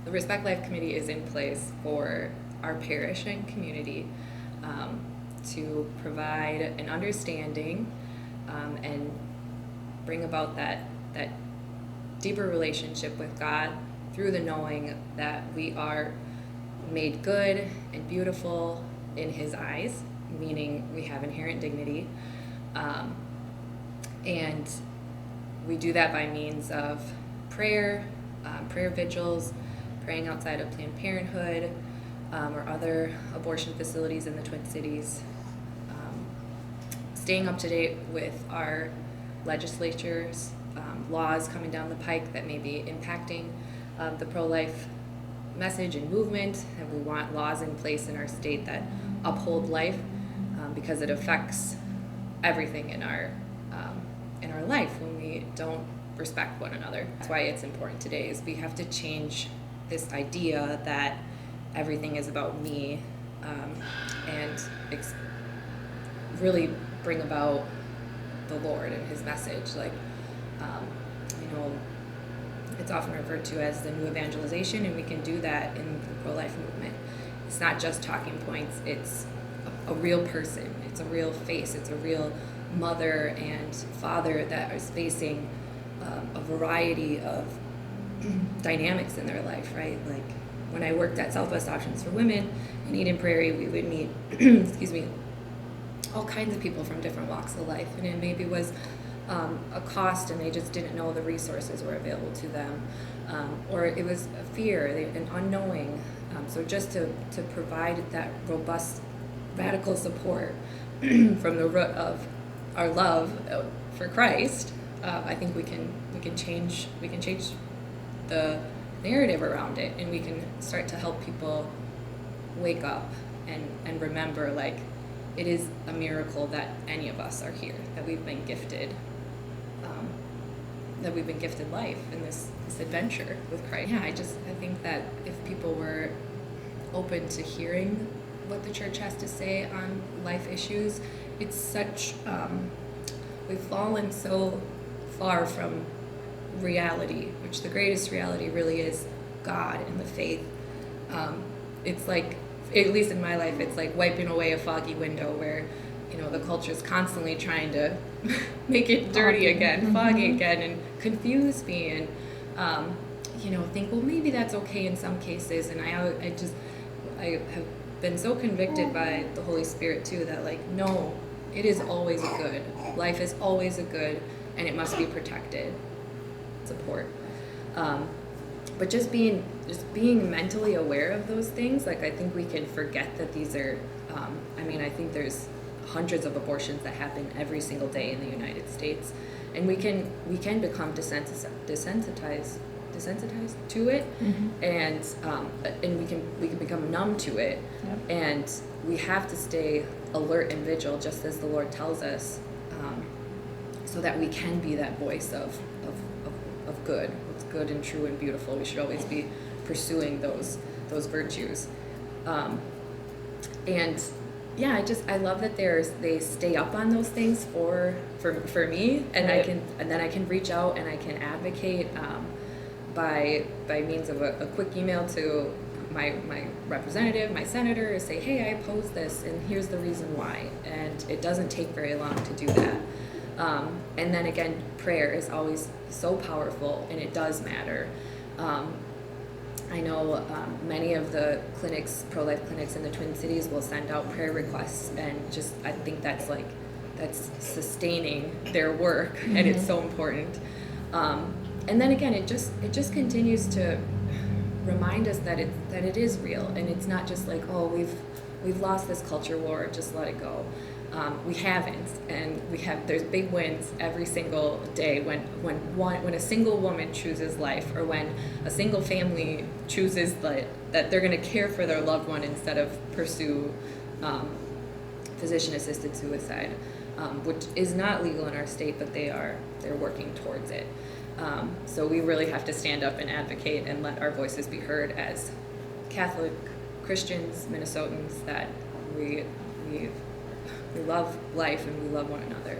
the Respect Life Committee is in place for our parish and community to provide an understanding and bring about that deeper relationship with God through the knowing that we are made good and beautiful in His eyes, meaning we have inherent dignity. And we do that by means of prayer, prayer vigils, praying outside of Planned Parenthood or other abortion facilities in the Twin Cities, staying up to date with our legislatures, laws coming down the pike that may be impacting the pro-life message and movement, and we want laws in place in our state that uphold life because it affects everything in our life when we don't respect one another. That's why it's important today, is we have to change this idea that everything is about me and really bring about the Lord and His message. Like, it's often referred to as the new evangelization, and we can do that in the pro-life movement. It's not just talking points, it's a real person, it's a real face, it's a real mother and father that is facing a variety of dynamics in their life, right? Like when I worked at Southwest Options for Women in Eden Prairie, we would meet, all kinds of people from different walks of life, and it maybe was a cost and they just didn't know the resources were available to them, or it was a fear, an unknowing. So just to provide that robust, radical support from the root of our love for Christ, I think we can change the narrative around it, and we can start to help people wake up and remember, like, it is a miracle that any of us are here, that we've been gifted life in this adventure with Christ. Yeah, I think that if people were open to hearing what the church has to say on life issues, it's such we've fallen so far from reality, which the greatest reality really is God and the faith. It's like, at least in my life, it's like wiping away a foggy window where, the culture is constantly trying to make it dirty again, foggy again, and confuse me, and think, well, maybe that's okay in some cases. And I have been so convicted by the Holy Spirit too that, like, no, it is always a good. Life is always a good, and it must be protected. Support. But just being mentally aware of those things, like, I think we can forget that these are, I think there's hundreds of abortions that happen every single day in the United States, and we can become desensitized to it, and we can become numb to it. Yep. And we have to stay alert and vigil, just as the Lord tells us, so that we can be that voice of good, what's good and true and beautiful. We should always be pursuing those virtues. And yeah, I love that they stay up on those things for me, and right. Then I can reach out and I can advocate by means of a quick email to my representative, my senator, say, hey, I oppose this, and here's the reason why. And it doesn't take very long to do that. And then again, prayer is always so powerful, and it does matter. I know many of the pro-life clinics in the Twin Cities will send out prayer requests, and I think that's sustaining their work, and it's so important. And then again, it just continues to remind us that it is real, and it's not just like, oh, we've lost this culture war, just let it go. We haven't, and there's big wins every single day when a single woman chooses life, or when a single family chooses that they're going to care for their loved one instead of pursue physician-assisted suicide, which is not legal in our state, but they're working towards it. So we really have to stand up and advocate and let our voices be heard as Catholic Christians, Minnesotans, that we love life and we love one another.